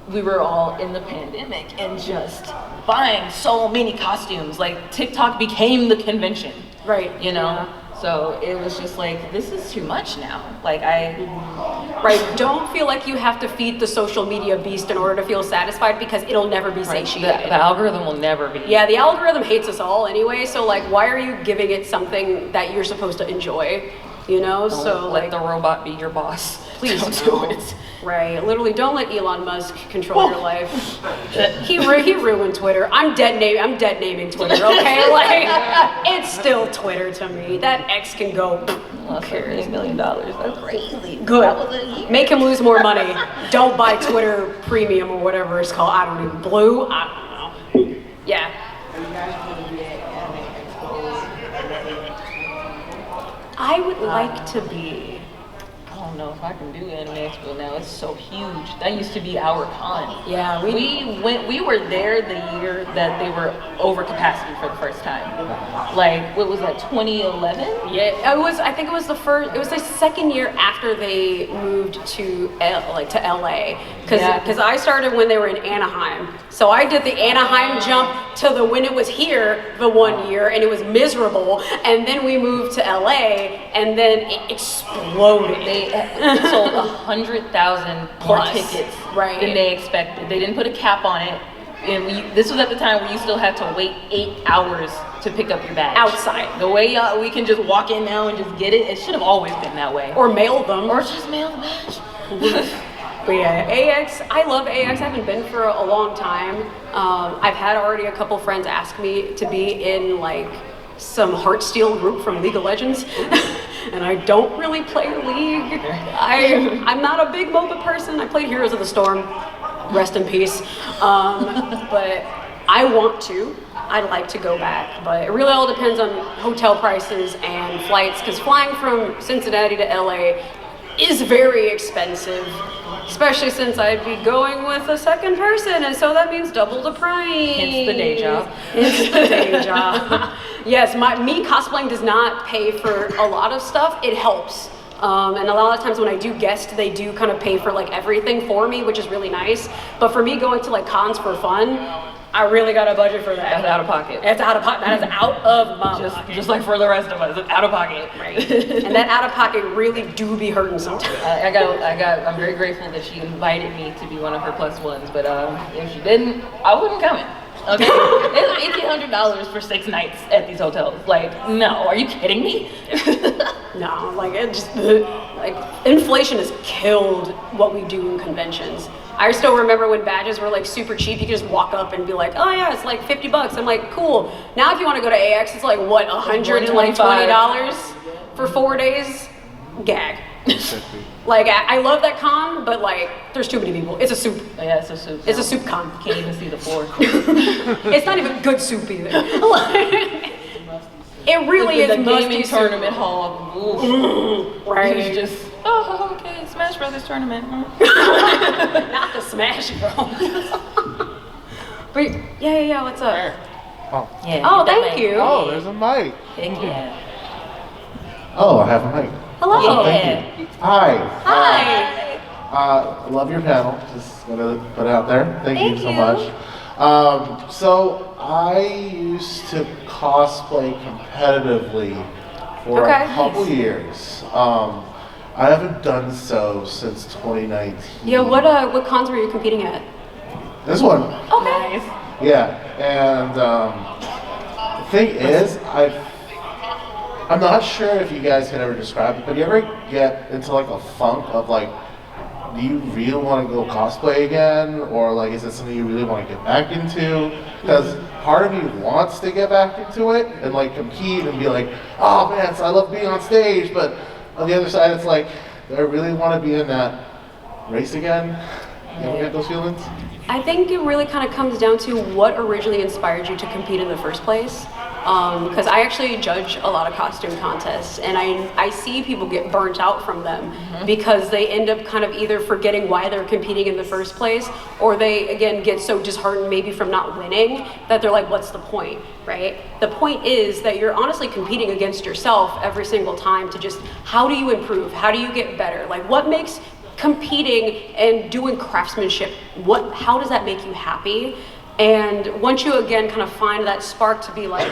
we were all in the pandemic and just buying so many costumes. Like TikTok became the convention. Right. You know? So it was just like, this is too much now. Like Right. Don't feel like you have to feed the social media beast in order to feel satisfied, because it'll never be the satiated. algorithm will never be. Yeah, the algorithm hates us all anyway, so like why are you giving it something that you're supposed to enjoy? You know? Don't So let like the robot be your boss. please don't no. do it. Right. Literally don't let Elon Musk control your life. He ruined Twitter. I'm dead naming Twitter, okay? Like it's still Twitter to me. That X can go. Lost $8 million. That's crazy. Good. That was a year. Make him lose more money. Don't buy Twitter Premium or whatever it's called. I don't even Blue. I don't know. Yeah. Are you guys going to be at Anime Expo? I would like to be. I don't know if I can do Anime Expo now. It's so huge. That used to be our con. Yeah, we were there the year that they were over capacity for the first time. Like, what was that, 2011? Yeah, I think it was the second year after they moved to LA, because I started when they were in Anaheim. So I did the Anaheim jump to when it was here the 1 year, and it was miserable. And then we moved to LA, and then it exploded. They sold 100,000 more Plus, tickets right. than they expected. They didn't put a cap on it. And this was at the time where you still had to wait 8 hours to pick up your badge. Outside. The way we can just walk in now and just get it, it should have always been that way. Or mail them. Or just mail the badge. But yeah, AX, I love AX. I haven't been for a long time. I've had already a couple friends ask me to be in like some Heartsteel group from League of Legends. And I don't really play League. I'm not a big MOBA person. I played Heroes of the Storm. Rest in peace. But I want to. I'd like to go back. But it really all depends on hotel prices and flights, because flying from Cincinnati to LA is very expensive, especially since I'd be going with a second person, and so that means double the price. Hence the day job. Hence the day job. Yes, me cosplaying does not pay for a lot of stuff. It helps. And a lot of times when I do guest, they do kind of pay for like everything for me, which is really nice. But for me going to like cons for fun, I really got a budget for that. That's out of pocket. That's out of pocket. That is out of my pocket. Just like for the rest of us, it's out of pocket. Right. And that out of pocket really do be hurting sometimes. I'm very grateful that she invited me to be one of her +1s, but if she didn't, I wouldn't come in. Okay, it's $1,800 for 6 nights at these hotels. Like, no, are you kidding me? No, like it just like inflation has killed what we do in conventions. I still remember when badges were like super cheap. You could just walk up and be like, oh yeah, it's like $50. I'm like, cool. Now if you want to go to AX, it's like what, $120 for 4 days? Gag. Like I love that con, but like there's too many people. It's a soup. Yeah, it's a soup. It's a soup con. Can't even see the floor. It's not even good soup either. It really is the musty gaming soup. tournament hall. Right. It's just, oh, okay, Smash Brothers tournament. Not the Smash Bros. But yeah, what's up? Oh. Yeah, Oh, get that thank mic. you. Oh, there's a mic. Heck yeah. Oh, I have a mic. Hello. Thank you. Hi. Hi. Love your panel. Just gonna put it out there. Thank you so much. So I used to cosplay competitively for a couple years. I haven't done so since 2019. Yeah, what cons were you competing at? This one. Okay. Nice. Yeah, and the thing is, I'm not sure if you guys can ever describe it, but you ever get into like a funk of like, do you really want to go cosplay again? Or like, is it something you really want to get back into? Because part of me wants to get back into it and like compete and be like, oh man, so I love being on stage. But on the other side, it's like, do I really want to be in that race again? You ever get those feelings? I think it really kind of comes down to what originally inspired you to compete in the first place. Because I actually judge a lot of costume contests, and I see people get burnt out from them because they end up kind of either forgetting why they're competing in the first place, or they again get so disheartened maybe from not winning that they're like, what's the point, right? The point is that you're honestly competing against yourself every single time to just, how do you improve? How do you get better? Like, what makes competing and doing craftsmanship, how does that make you happy? And once you again kind of find that spark to be like,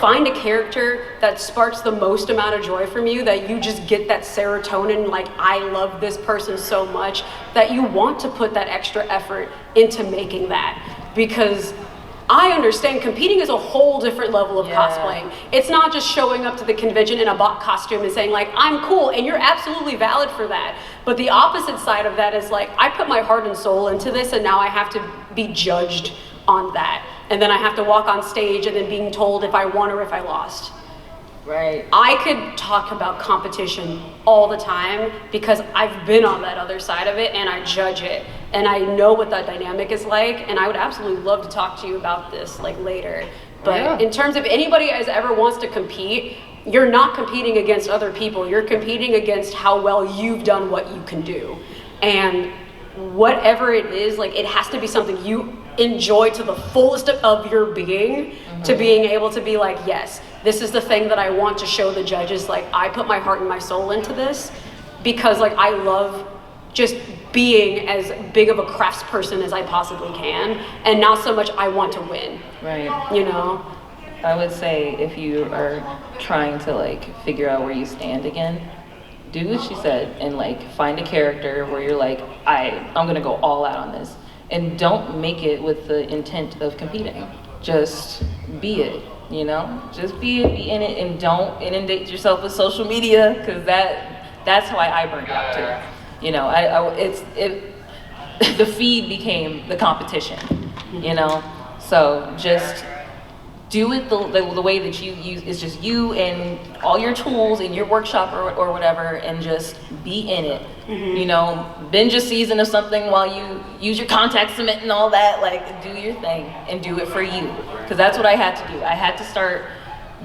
find a character that sparks the most amount of joy from you, that you just get that serotonin, like, I love this person so much, that you want to put that extra effort into making that. Because I understand competing is a whole different level of cosplaying. It's not just showing up to the convention in a bot costume and saying like, I'm cool, and you're absolutely valid for that. But the opposite side of that is like, I put my heart and soul into this, and now I have to be judged on that. And then I have to walk on stage and then being told if I won or if I lost. Right. I could talk about competition all the time because I've been on that other side of it and I judge it. And I know what that dynamic is like, and I would absolutely love to talk to you about this like later. But in terms of anybody as ever wants to compete, you're not competing against other people. You're competing against how well you've done what you can do. And whatever it is, like, it has to be something you enjoy to the fullest of your being, to being able to be like, yes, this is the thing that I want to show the judges, like, I put my heart and my soul into this because like I love just being as big of a craftsperson as I possibly can, and not so much I want to win. Right. You know? I would say if you are trying to like figure out where you stand again, do what she said and like find a character where you're like, I'm gonna go all out on this. and don't make it with the intent of competing. Just be it, you know? Just be it, be in it, and don't inundate yourself with social media, because that's why I burned out too. You know, the feed became the competition, you know? So just do it the way that you use. It's just you and all your tools in your workshop or whatever, and just be in it. You know, binge a season of something while you use your contact cement and all that. Like, do your thing and do it for you. Because that's what I had to do. I had to start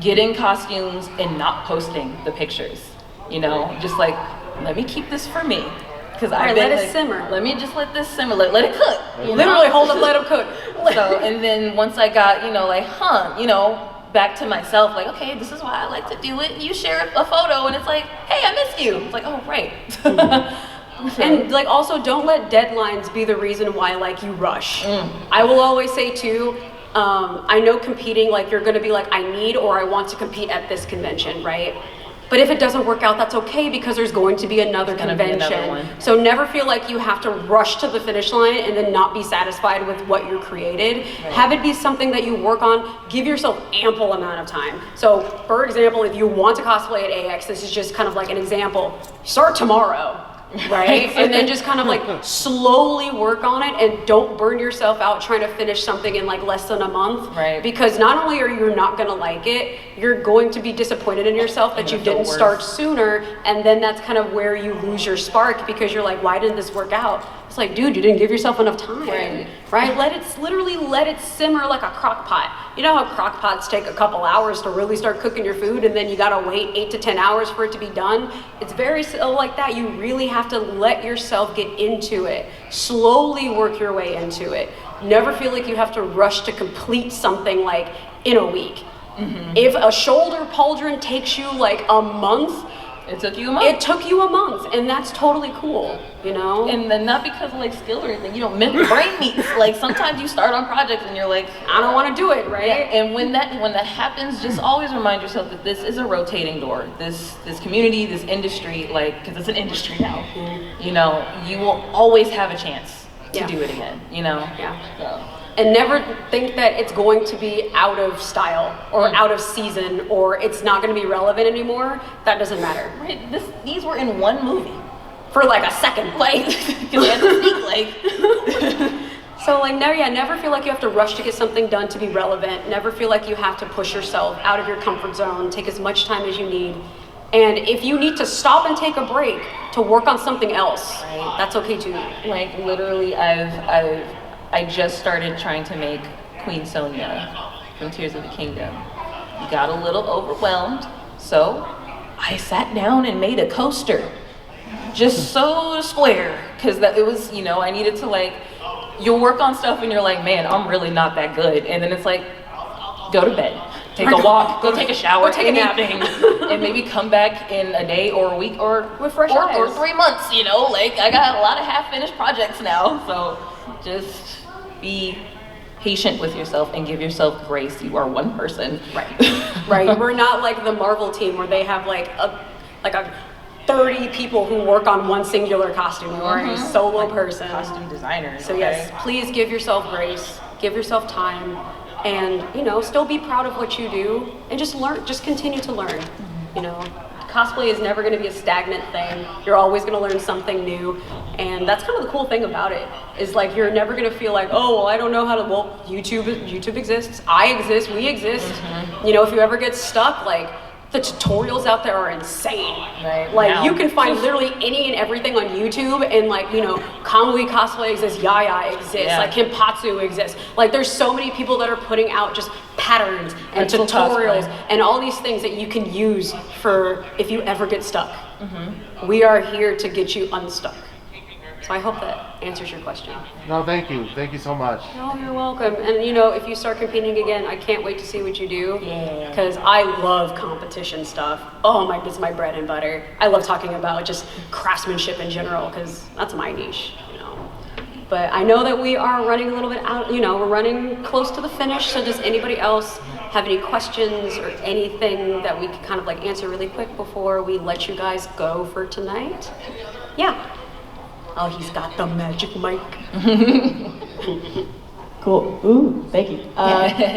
getting costumes and not posting the pictures. You know, just like, let me keep this for me. Because let it simmer. Let me just let this simmer. Let it cook. Literally, hold up, let it cook. So, and then once I got, you know, like, back to myself, like, okay, this is why I like to do it. And you share a photo, and it's like, hey, I missed you. It's like, oh, right. And like, also, don't let deadlines be the reason why like you rush. I will always say too, I know competing, like you're gonna be like, I need or I want to compete at this convention, right? But if it doesn't work out, that's okay, because there's going to be another convention. So never feel like you have to rush to the finish line and then not be satisfied with what you created. Right. Have it be something that you work on. Give yourself ample amount of time. So for example, if you want to cosplay at AX, this is just kind of like an example. Start tomorrow. Right? And then just kind of like slowly work on it, and don't burn yourself out trying to finish something in like less than a month. Right. Because not only are you not going to like it, you're going to be disappointed in yourself that you didn't start sooner, and then that's kind of where you lose your spark, because you're like, why didn't this work out? It's like, dude, you didn't give yourself enough time. Right? Let it simmer like a crock pot. You know how crock pots take a couple hours to really start cooking your food, and then you gotta wait 8 to 10 hours for it to be done? It's very like that. You really have to let yourself get into it. Slowly work your way into it. Never feel like you have to rush to complete something like in a week. If a shoulder pauldron takes you like a month, it took you a month. It took you a month, and that's totally cool, you know? And then not because of like skill or anything, you know, brain meets. Like sometimes you start on projects and you're like, I don't want to do it, right? Yeah. And when that happens, just always remind yourself that this is a rotating door. This community, this industry, like, because it's an industry now, you know, you will always have a chance to do it again, you know? So. And never think that it's going to be out of style or out of season, or it's not going to be relevant anymore. That doesn't matter. Right. These were in one movie for like a second, like, because we had to speak like. So like, never feel like you have to rush to get something done to be relevant. Never feel like you have to push yourself out of your comfort zone. Take as much time as you need. And if you need to stop and take a break to work on something else, that's okay too. Like literally, I just started trying to make Queen Sonia from Tears of the Kingdom. Got a little overwhelmed, so I sat down and made a coaster. Just so square, because it was, you know, I needed to like, you'll work on stuff and you're like, man, I'm really not that good. And then it's like, go to bed, take a walk, go take a shower, take anything, and maybe come back in a day or a week or with fresh eyes. Or 3 months, you know, like I got a lot of half-finished projects now, so just be patient with yourself and give yourself grace. You are one person. Right. We're not like the Marvel team where they have like a 30 people who work on one singular costume. We're a solo person. Costume designer. So yes, please give yourself grace, give yourself time, and you know, still be proud of what you do, and just learn, just continue to learn. You know, cosplay is never going to be a stagnant thing. You're always going to learn something new, and that's kind of the cool thing about it, is like you're never going to feel like, oh, well, I don't know how to, well, YouTube exists, I exist, we exist. You know, if you ever get stuck, like, the tutorials out there are insane. Like now, you can find literally any and everything on YouTube, and like, you know, Kamui Cosplay exists, Yaya exists, like Kenpatsu exists. Like there's so many people that are putting out just patterns and tutorials and all these things that you can use for if you ever get stuck. We are here to get you unstuck. So I hope that answers your question. No, thank you. Thank you so much. No, you're welcome. And you know, if you start competing again, I can't wait to see what you do. Because I love competition stuff. Oh my, it's my bread and butter. I love talking about just craftsmanship in general, because that's my niche, you know. But I know that we are running a little bit out, you know, we're running close to the finish. So does anybody else have any questions or anything that we could kind of like answer really quick before we let you guys go for tonight? Yeah. Oh, he's got the magic mic. Cool. Ooh, thank you.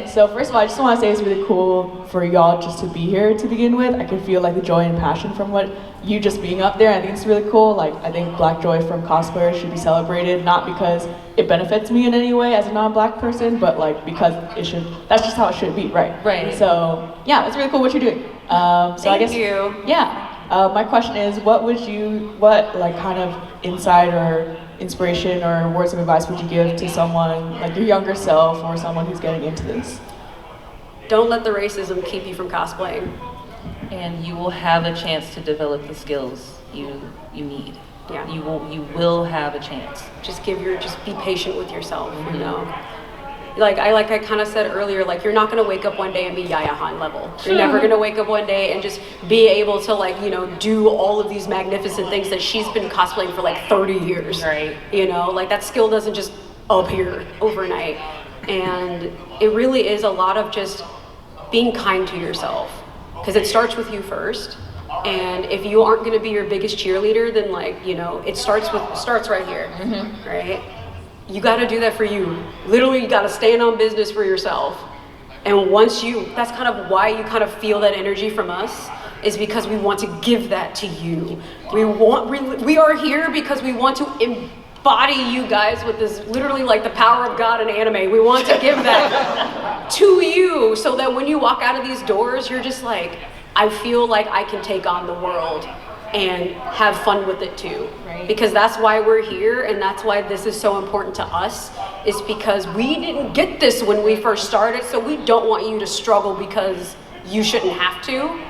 So first of all, I just want to say it's really cool for y'all just to be here to begin with. I can feel like the joy and passion from what you just being up there. I think it's really cool. Like, I think Black joy from cosplayers should be celebrated, not because it benefits me in any way as a non-Black person, but like because it should. That's just how it should be, right? Right. So yeah, it's really cool what you're doing. Thank you. Yeah. My question is, what like kind of insight or inspiration or words of advice would you give to someone like your younger self or someone who's getting into this? Don't let the racism keep you from cosplaying. And you will have a chance to develop the skills you need. Yeah. You will have a chance. Just be patient with yourself, you know. Like I kind of said earlier, like you're not gonna wake up one day and be Yaya Han level. You're never gonna wake up one day and just be able to like, you know, do all of these magnificent things that she's been cosplaying for like 30 years. Right. You know, like that skill doesn't just appear overnight. And it really is a lot of just being kind to yourself. Because it starts with you first. And if you aren't gonna be your biggest cheerleader, then like, you know, it starts right here, right? You got to do that for you. Literally, you got to stand on business for yourself. And that's kind of why you kind of feel that energy from us, is because we want to give that to you. We are here because we want to embody you guys with this, literally like the power of God in anime. We want to give that to you so that when you walk out of these doors, you're just like, I feel like I can take on the world and have fun with it too. Right. Because that's why we're here, and that's why this is so important to us, is because we didn't get this when we first started, so we don't want you to struggle because you shouldn't have to.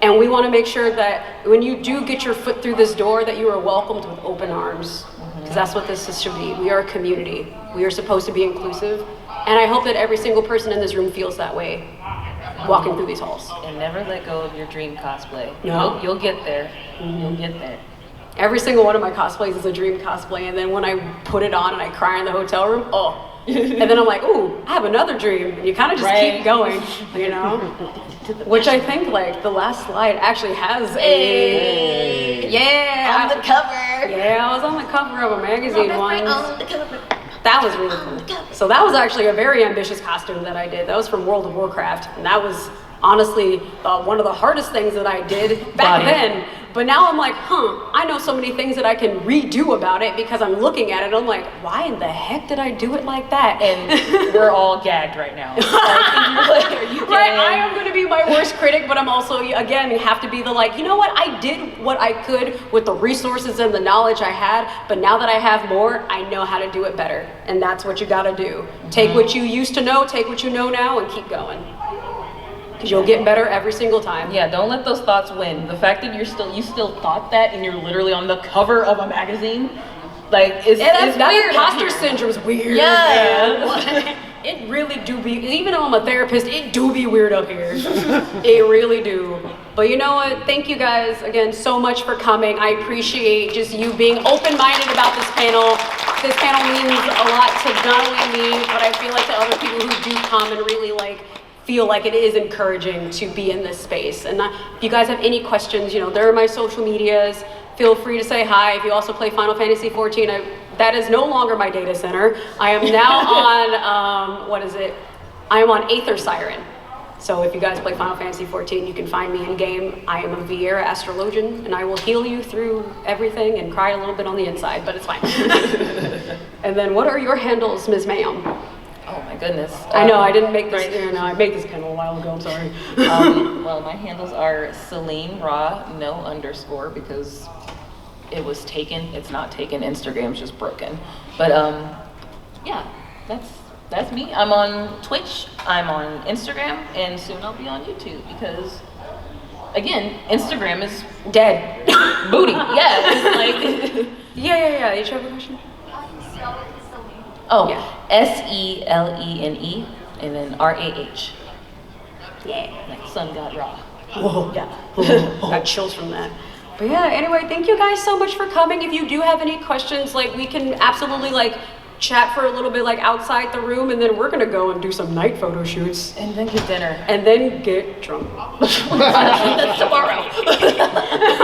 And we want to make sure that when you do get your foot through this door, that you are welcomed with open arms. Because that's what this should be. We are a community. We are supposed to be inclusive. And I hope that every single person in this room feels that way walking through these halls. And never let go of your dream cosplay. No. You'll get there. You'll get there. Every single one of my cosplays is a dream cosplay, and then when I put it on and I cry in the hotel room, and then I'm like, ooh, I have another dream, and you kind of just keep going, you know? Which I think, like, the last slide actually has On the cover. Yeah, I was on the cover of a magazine once. On the cover. That was really cool. So that was actually a very ambitious costume that I did. That was from World of Warcraft, and that was honestly one of the hardest things that I did back then. But now I'm like, I know so many things that I can redo about it because I'm looking at it. I'm like, why in the heck did I do it like that? And we're all gagged right now. Are you right, I am going to be my worst critic, but I'm also, again, have to be the like, you know what? I did what I could with the resources and the knowledge I had, but now that I have more, I know how to do it better. And that's what you got to do. Take what you used to know, take what you know now, and keep going. Because you'll get better every single time. Yeah, don't let those thoughts win. The fact that you still thought that and you're literally on the cover of a magazine, like, it's that weird. imposter syndrome is weird. Yeah. It really do be, even though I'm a therapist, it do be weird up here. It really do. But you know what? Thank you guys again so much for coming. I appreciate just you being open-minded about this panel. This panel means a lot to not only me, but I feel like to other people who do come and really like feel like it is encouraging to be in this space. And if you guys have any questions, you know, there are my social medias. Feel free to say hi. If you also play Final Fantasy XIV, that is no longer my data center. I am now on, I am on Aether Siren. So if you guys play Final Fantasy XIV, you can find me in game. I am a Viera Astrologian, and I will heal you through everything and cry a little bit on the inside, but it's fine. And then what are your handles, Ms. Ma'am? Oh my goodness. I know, I didn't make this, I made this panel a while ago, I'm sorry. Well, my handles are Selenrah, no underscore, because it was taken. It's not taken. Instagram's just broken. But yeah, that's me. I'm on Twitch, I'm on Instagram, and soon I'll be on YouTube because, again, Instagram is dead. Booty. Yeah, it's like... Yeah. Did you have a question? Oh, yeah. Selene, and then RAH. Yeah. Like sun god Ra. Whoa. Yeah. Got chills from that. But yeah, anyway, thank you guys so much for coming. If you do have any questions, like we can absolutely like chat for a little bit like outside the room, and then we're gonna go and do some night photo shoots. And then get dinner. And then get drunk. That's tomorrow.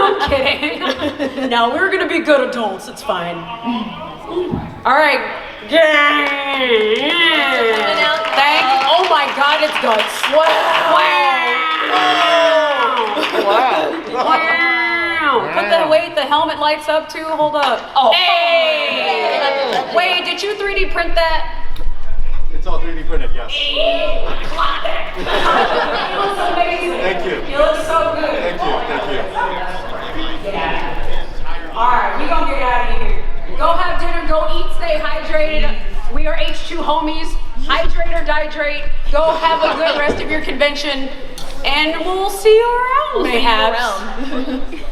I'm kidding. No, we're gonna be good adults, it's fine. All right. Thank you. Oh my God, it's guts. Wow. Put the wait, the helmet lights up too. Hold up. Oh. Hey. Wait, did you 3D print that? It's all 3D printed, yes. You look amazing. Thank you. You look so good. Thank you. Alright, we gonna get out of here. Go have dinner, go eat, stay hydrated. We are H2 homies. Hydrate or dihydrate. Go have a good rest of your convention. And we'll see you around, mayhaps. See you around.